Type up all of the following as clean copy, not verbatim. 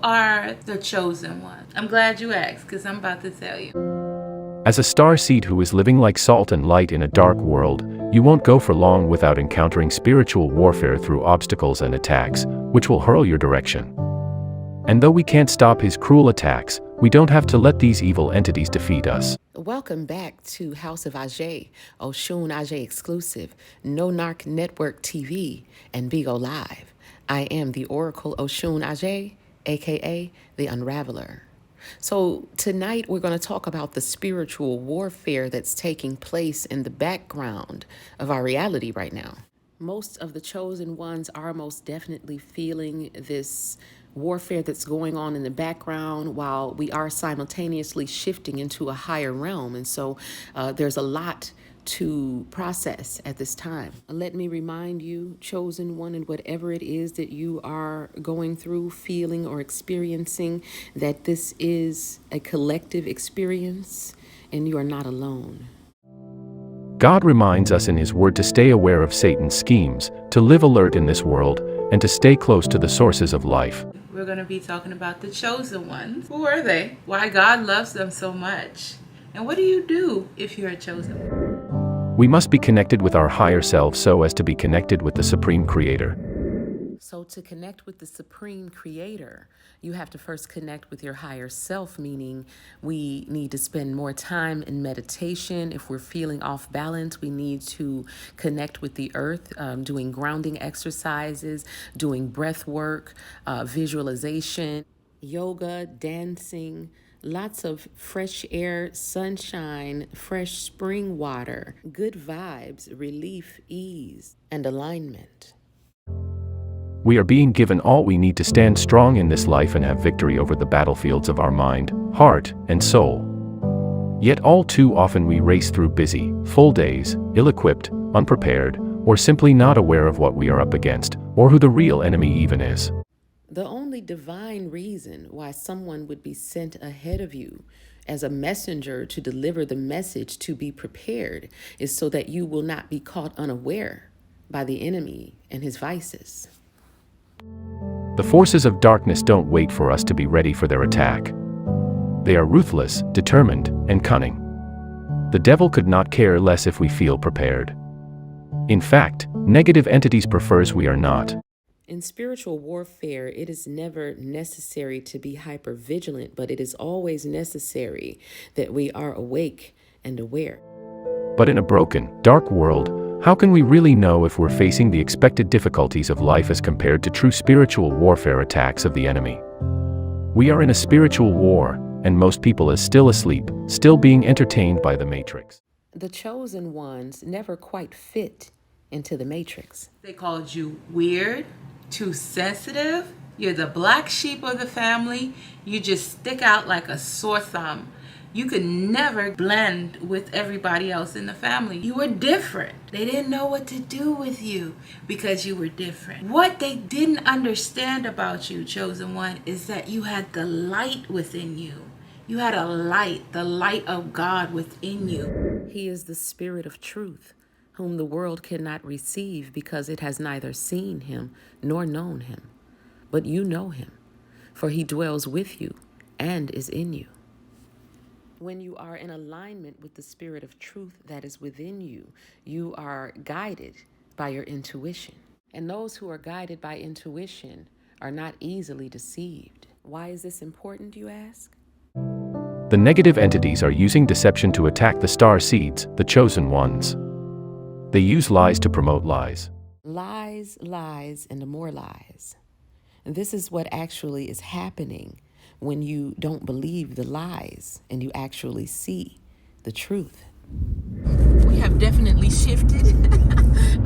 are the chosen ones? I'm glad you asked, because I'm about to tell you. As a starseed who is living like salt and light in a dark world, you won't go for long without encountering spiritual warfare through obstacles and attacks, which will hurl your direction. And though we can't stop his cruel attacks, we don't have to let these evil entities defeat us. Welcome back to House of Ajay, Oshun Ajay exclusive, No Narc Network TV, and Bigo Live. I am the Oracle Oshun Ajay, aka the Unraveler. So tonight we're going to talk about the spiritual warfare that's taking place in the background of our reality right now. Most of the chosen ones are most definitely feeling this warfare that's going on in the background while we are simultaneously shifting into a higher realm. And so there's a lot to process at this time. Let me remind you, chosen one, and whatever it is that you are going through, feeling, or experiencing, that this is a collective experience and you are not alone. God reminds us in his word to stay aware of Satan's schemes, to live alert in this world, and to stay close to the sources of life. We're going to be talking about the chosen ones. Who are they? Why God loves them so much? And what do you do if you're a chosen one? We must be connected with our higher self so as to be connected with the Supreme Creator. So to connect with the Supreme Creator, you have to first connect with your higher self, meaning we need to spend more time in meditation. If we're feeling off balance, we need to connect with the earth, doing grounding exercises, doing breath work, visualization, yoga, dancing, lots of fresh air, sunshine, fresh spring water, good vibes, relief, ease, and alignment. We are being given all we need to stand strong in this life and have victory over the battlefields of our mind, heart, and soul. Yet all too often we race through busy, full days, ill-equipped, unprepared, or simply not aware of what we are up against, or who the real enemy even is. The only divine reason why someone would be sent ahead of you as a messenger to deliver the message to be prepared is so that you will not be caught unaware by the enemy and his vices. The forces of darkness don't wait for us to be ready for their attack. They are ruthless, determined, and cunning. The devil could not care less if we feel prepared. In fact, negative entities prefers we are not. In spiritual warfare, it is never necessary to be hypervigilant, but it is always necessary that we are awake and aware. But in a broken, dark world, how can we really know if we're facing the expected difficulties of life as compared to true spiritual warfare attacks of the enemy? We are in a spiritual war, and most people are still asleep, still being entertained by the Matrix. The chosen ones never quite fit into the Matrix. They called you weird, too sensitive. You're the black sheep of the family. You just stick out like a sore thumb. You could never blend with everybody else in the family. You were different. They didn't know what to do with you because you were different. What they didn't understand about you, chosen one, is that you had the light within you. You had a light, the light of God within you. He is the Spirit of truth, whom the world cannot receive because it has neither seen him nor known him. But you know him, for he dwells with you and is in you. When you are in alignment with the Spirit of truth that is within you, you are guided by your intuition. And those who are guided by intuition are not easily deceived. Why is this important, you ask? The negative entities are using deception to attack the star seeds, the chosen ones. They use lies to promote lies. Lies, lies, and more lies. And this is what actually is happening when you don't believe the lies and you actually see the truth. We have definitely shifted.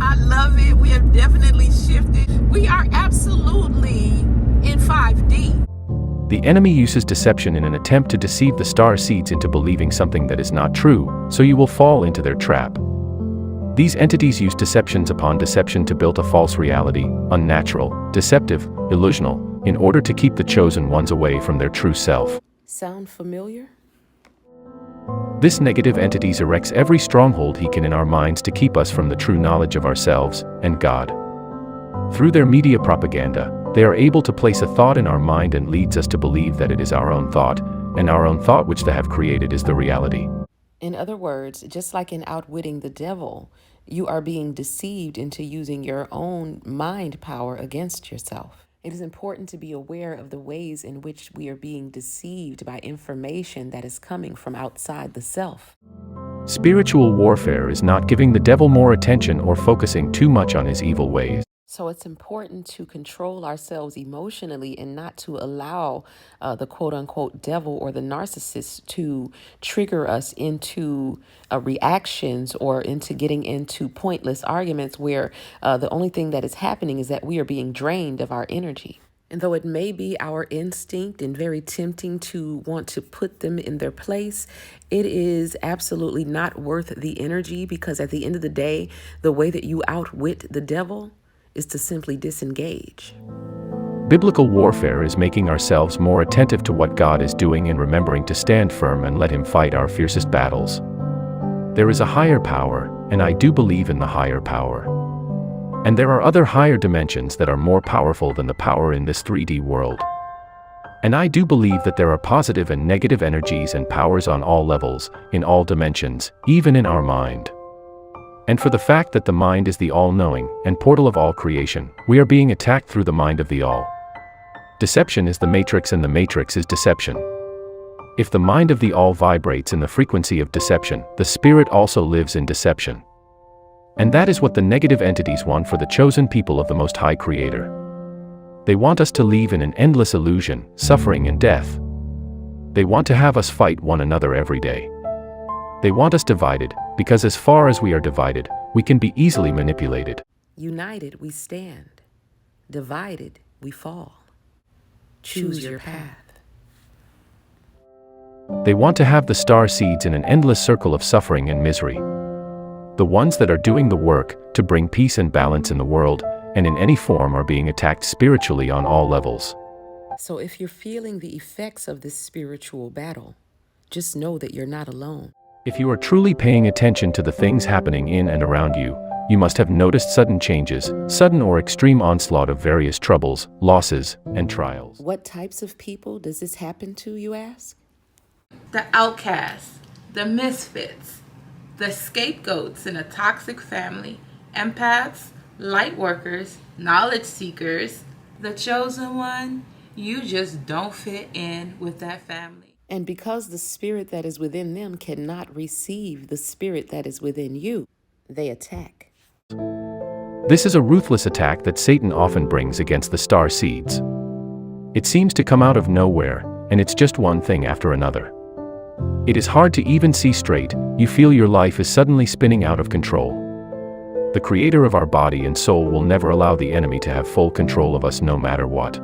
I love it. We have definitely shifted. We are absolutely in 5D. The enemy uses deception in an attempt to deceive the star seeds into believing something that is not true, so you will fall into their trap. These entities use deceptions upon deception to build a false reality, unnatural, deceptive, illusional, in order to keep the chosen ones away from their true self. Sound familiar? This negative entities erects every stronghold he can in our minds to keep us from the true knowledge of ourselves and God. Through their media propaganda, They are able to place a thought in our mind and leads us to believe that it is our own thought, and our own thought which they have created is the reality. In other words, just like in outwitting the devil, you are being deceived into using your own mind power against yourself. It is important to be aware of the ways in which we are being deceived by information that is coming from outside the self. Spiritual warfare is not giving the devil more attention or focusing too much on his evil ways. So it's important to control ourselves emotionally and not to allow the quote unquote devil or the narcissist to trigger us into reactions or into getting into pointless arguments where the only thing that is happening is that we are being drained of our energy. And though it may be our instinct and very tempting to want to put them in their place, it is absolutely not worth the energy, because at the end of the day, the way that you outwit the devil is to simply disengage. Biblical warfare is making ourselves more attentive to what God is doing and remembering to stand firm and let Him fight our fiercest battles. There is a higher power, and I do believe in the higher power. And there are other higher dimensions that are more powerful than the power in this 3D world. And I do believe that there are positive and negative energies and powers on all levels, in all dimensions, even in our mind. And for the fact that the mind is the all-knowing and portal of all creation, we are being attacked through the mind of the all. Deception is the matrix and the matrix is deception. If the mind of the all vibrates in the frequency of deception, the spirit also lives in deception. And that is what the negative entities want for the chosen people of the Most High Creator. They want us to live in an endless illusion, suffering and death. They want to have us fight one another every day. They want us divided, because as far as we are divided, we can be easily manipulated. United, we stand. Divided, we fall. Choose your path. They want to have the star seeds in an endless circle of suffering and misery. The ones that are doing the work to bring peace and balance in the world, and in any form, are being attacked spiritually on all levels. So if you're feeling the effects of this spiritual battle, just know that you're not alone. If you are truly paying attention to the things happening in and around you, you must have noticed sudden changes, sudden or extreme onslaught of various troubles, losses, and trials. What types of people does this happen to, you ask? The outcasts, the misfits, the scapegoats in a toxic family, empaths, light workers, knowledge seekers, the chosen one. You just don't fit in with that family. And because the spirit that is within them cannot receive the spirit that is within you, they attack. This is a ruthless attack that Satan often brings against the star seeds. It seems to come out of nowhere, and it's just one thing after another. It is hard to even see straight. You feel your life is suddenly spinning out of control. The Creator of our body and soul will never allow the enemy to have full control of us no matter what.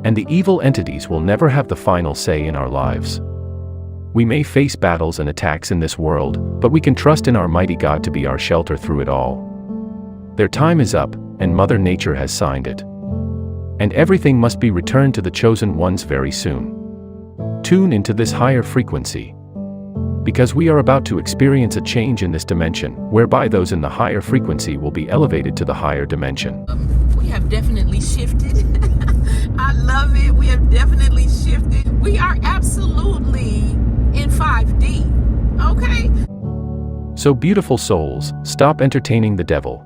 And the evil entities will never have the final say in our lives. We may face battles and attacks in this world, but we can trust in our mighty God to be our shelter through it all. Their time is up, and Mother Nature has signed it. And everything must be returned to the chosen ones very soon. Tune into this higher frequency, because we are about to experience a change in this dimension, whereby those in the higher frequency will be elevated to the higher dimension. We have definitely shifted. I love it. We have definitely shifted. We are absolutely in 5D. Okay? So beautiful souls, stop entertaining the devil.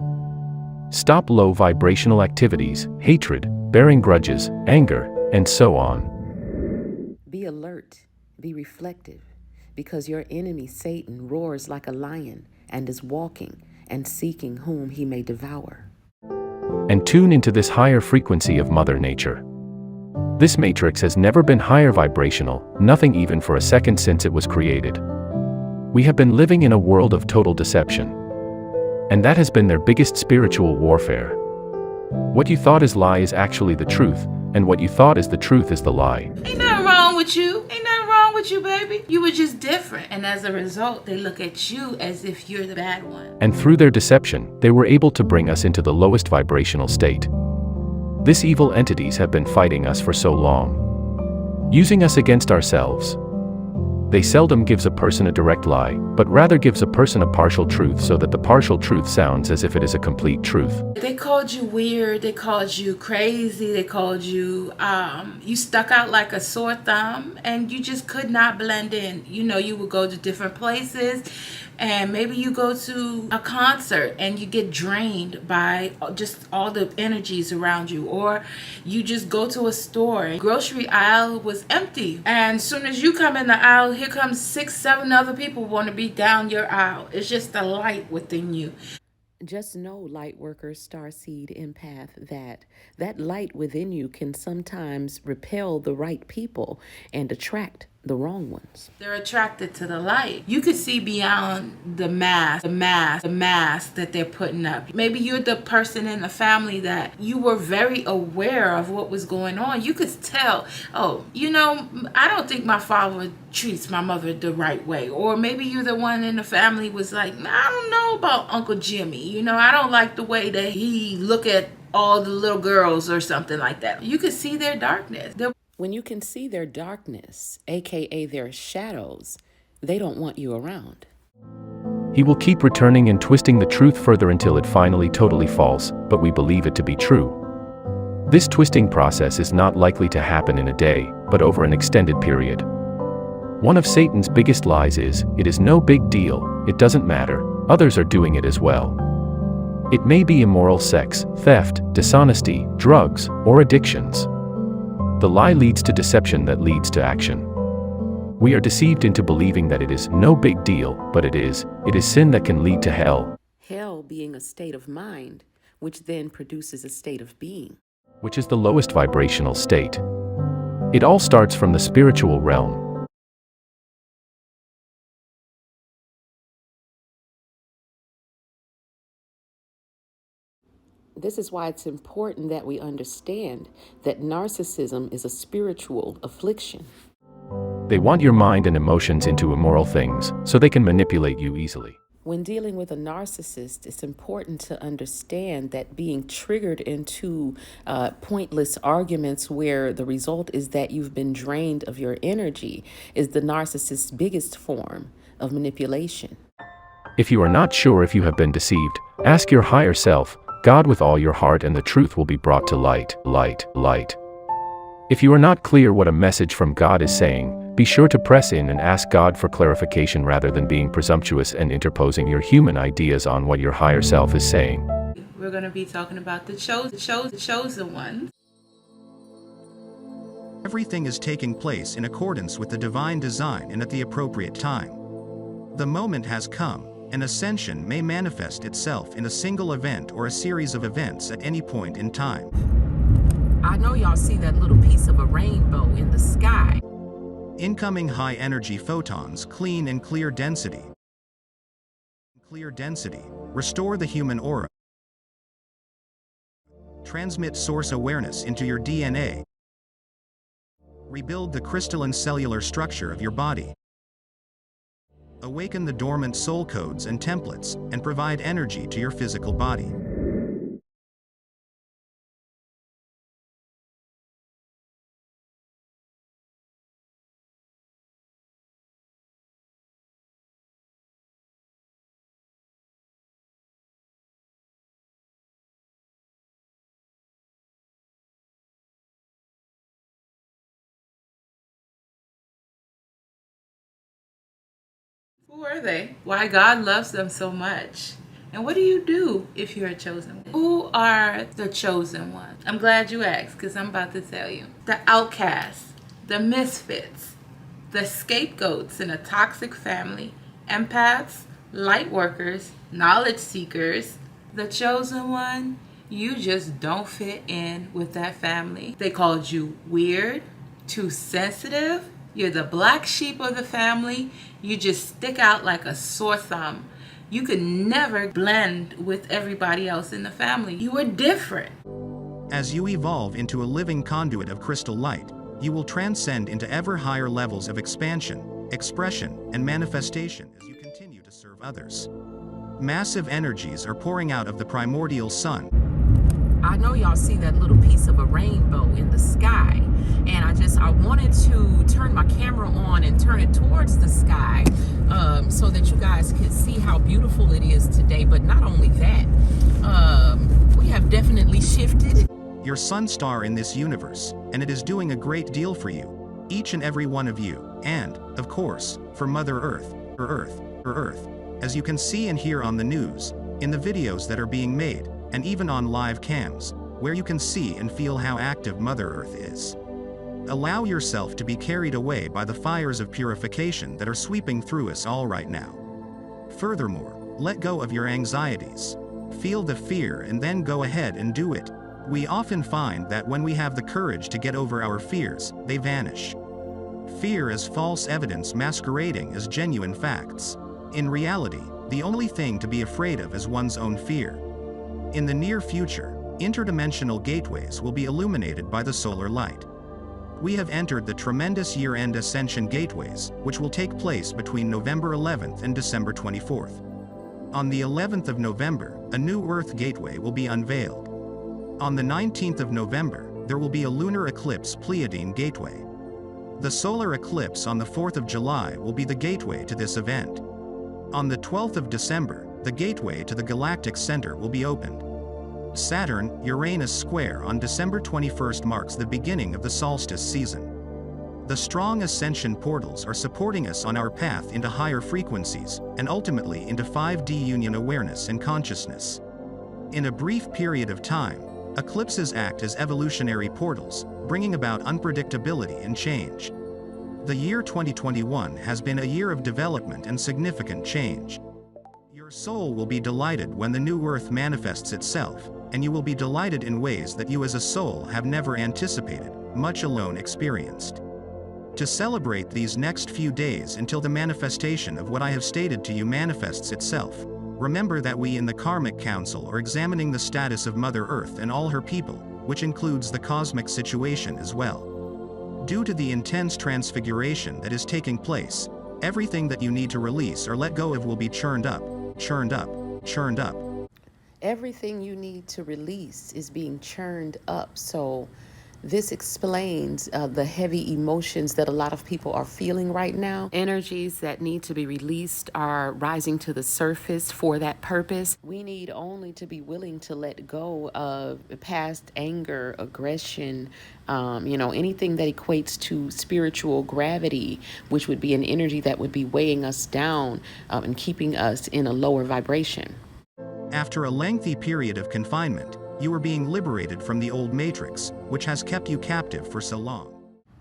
Stop low vibrational activities, hatred, bearing grudges, anger, and so on. Be alert, be reflective, because your enemy Satan roars like a lion and is walking and seeking whom he may devour. And tune into this higher frequency of Mother Nature. This matrix has never been higher vibrational, nothing even for a second since it was created. We have been living in a world of total deception. And that has been their biggest spiritual warfare. What you thought is lie is actually the truth, and what you thought is the truth is the lie. Ain't nothing wrong with you. Ain't nothing wrong with you, baby. You were just different. And as a result, they look at you as if you're the bad one. And through their deception, they were able to bring us into the lowest vibrational state. These evil entities have been fighting us for so long, using us against ourselves. They seldom gives a person a direct lie, but rather gives a person a partial truth so that the partial truth sounds as if it is a complete truth. They called you weird, they called you crazy, they called you, you stuck out like a sore thumb and you just could not blend in. You know, you would go to different places and maybe you go to a concert and you get drained by just all the energies around you, or you just go to a store, grocery aisle was empty, and as soon as you come in the aisle, here comes 6-7 other people want to be down your aisle. It's just the light within you. Just know, light worker, starseed, empath, that light within you can sometimes repel the right people and attract the wrong ones. They're attracted to the light. You could see beyond the mask that they're putting up. Maybe you're the person in the family that you were very aware of what was going on. You could tell, oh, you know, I don't think my father treats my mother the right way. Or maybe you're the one in the family was like, I don't know about Uncle Jimmy. You know, I don't like the way that he look at all the little girls or something like that. You could see their darkness. When you can see their darkness, aka their shadows, they don't want you around. He will keep returning and twisting the truth further until it finally totally falls, but we believe it to be true. This twisting process is not likely to happen in a day, but over an extended period. One of Satan's biggest lies is, it is no big deal, it doesn't matter, others are doing it as well. It may be immoral sex, theft, dishonesty, drugs, or addictions. The lie leads to deception that leads to action. We are deceived into believing that it is no big deal, but it is sin that can lead to hell. Hell being a state of mind, which then produces a state of being, which is the lowest vibrational state. It all starts from the spiritual realm. This is why it's important that we understand that narcissism is a spiritual affliction. They want your mind and emotions into immoral things, so they can manipulate you easily. When dealing with a narcissist, it's important to understand that being triggered into pointless arguments where the result is that you've been drained of your energy is the narcissist's biggest form of manipulation. If you are not sure if you have been deceived, ask your higher self, God, with all your heart, and the truth will be brought to light. If you are not clear what a message from God is saying, be sure to press in and ask God for clarification rather than being presumptuous and interposing your human ideas on what your higher self is saying. We're going to be talking about the chosen ones. Everything is taking place in accordance with the divine design and at the appropriate time. The moment has come. An ascension may manifest itself in a single event or a series of events at any point in time. I know y'all see that little piece of a rainbow in the sky. Incoming high-energy photons, clean and clear density. Restore the human aura. Transmit source awareness into your DNA. Rebuild the crystalline cellular structure of your body. Awaken the dormant soul codes and templates, and provide energy to your physical body. Who are they? Why God loves them so much? And what do you do if you're a chosen one? Who are the chosen ones? I'm glad you asked, because I'm about to tell you. The outcasts, the misfits, the scapegoats in a toxic family, empaths, light workers, knowledge seekers. The chosen one, you just don't fit in with that family. They called you weird, too sensitive. You're the black sheep of the family. You just stick out like a sore thumb. You could never blend with everybody else in the family. You were different. As you evolve into a living conduit of crystal light, you will transcend into ever higher levels of expansion, expression, and manifestation as you continue to serve others. Massive energies are pouring out of the primordial sun. I know y'all see that little piece of a rainbow in the sky, and I wanted to turn my camera on and turn it towards the sky so that you guys could see how beautiful it is today. But not only that, we have definitely shifted. Your sun star in this universe, and it is doing a great deal for you, each and every one of you, and, of course, for Mother Earth, Earth. As you can see and hear on the news, in the videos that are being made, and even on live cams, where you can see and feel how active Mother Earth is. Allow yourself to be carried away by the fires of purification that are sweeping through us all right now. Furthermore, let go of your anxieties. Feel the fear and then go ahead and do it. We often find that when we have the courage to get over our fears, they vanish. Fear is false evidence masquerading as genuine facts. In reality, the only thing to be afraid of is one's own fear. In the near future, interdimensional gateways will be illuminated by the solar light. We have entered the tremendous year-end ascension gateways, which will take place between November 11th and December 24th. On the 11th of November, a new Earth gateway will be unveiled. On the 19th of November, there will be a lunar eclipse Pleiadian gateway. The solar eclipse on the 4th of July will be the gateway to this event. On the 12th of December, the gateway to the galactic center will be opened. Saturn-Uranus square on December 21st marks the beginning of the solstice season. The strong ascension portals are supporting us on our path into higher frequencies, and ultimately into 5D union awareness and consciousness. In a brief period of time, eclipses act as evolutionary portals, bringing about unpredictability and change. The year 2021 has been a year of development and significant change. Your soul will be delighted when the new Earth manifests itself, and you will be delighted in ways that you as a soul have never anticipated, much alone experienced. To celebrate these next few days until the manifestation of what I have stated to you manifests itself, remember that we in the Karmic Council are examining the status of Mother Earth and all her people, which includes the cosmic situation as well. Due to the intense transfiguration that is taking place, everything that you need to release or let go of will be churned up. Everything you need to release is being churned up. So this explains the heavy emotions that a lot of people are feeling right now. Energies that need to be released are rising to the surface for that purpose. We need only to be willing to let go of past anger, aggression, anything that equates to spiritual gravity, which would be an energy that would be weighing us down and keeping us in a lower vibration. After a lengthy period of confinement, you are being liberated from the old matrix, which has kept you captive for so long.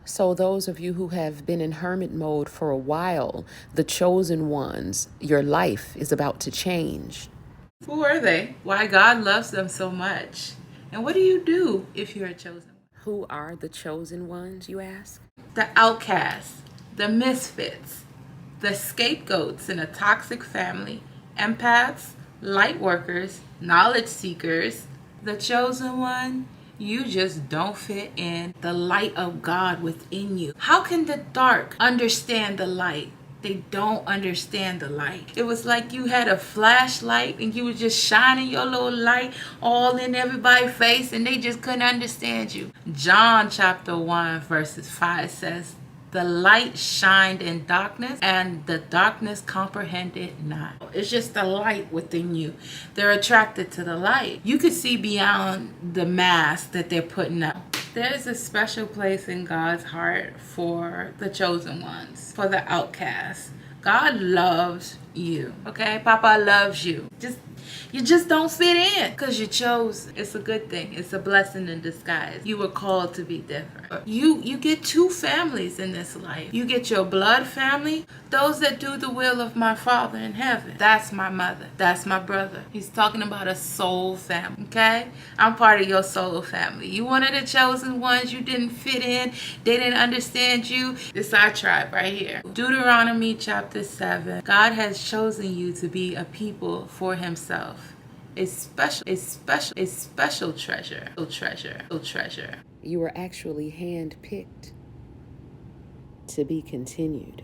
So those of you who have been in hermit mode for a while, the chosen ones, your life is about to change. Who are they? Why God loves them so much? And what do you do if you're a chosen one? Who are the chosen ones, you ask? The outcasts, the misfits, the scapegoats in a toxic family, empaths, light workers, knowledge seekers. The chosen one, you just don't fit in the light of God within you. How can the dark understand the light? They don't understand the light. It was like you had a flashlight and you were just shining your little light all in everybody's face and they just couldn't understand you. John chapter 1 verses 5 says, "The light shined in darkness, and the darkness comprehended not." It's just the light within you. They're attracted to the light. You could see beyond the mask that they're putting up. There's a special place in God's heart for the chosen ones, for the outcasts. God loves you, okay? Papa loves you. You just don't fit in because you chose. It's a good thing. It's a blessing in disguise. You were called to be different. You get two families in this life. You get your blood family, those that do the will of my Father in heaven. That's my mother. That's my brother. He's talking about a soul family, okay? I'm part of your soul family. You one of the chosen ones. You didn't fit in. They didn't understand you. This is our tribe right here. Deuteronomy chapter 7. God has chosen you to be a people for himself. A special treasure. You were actually handpicked to be continued.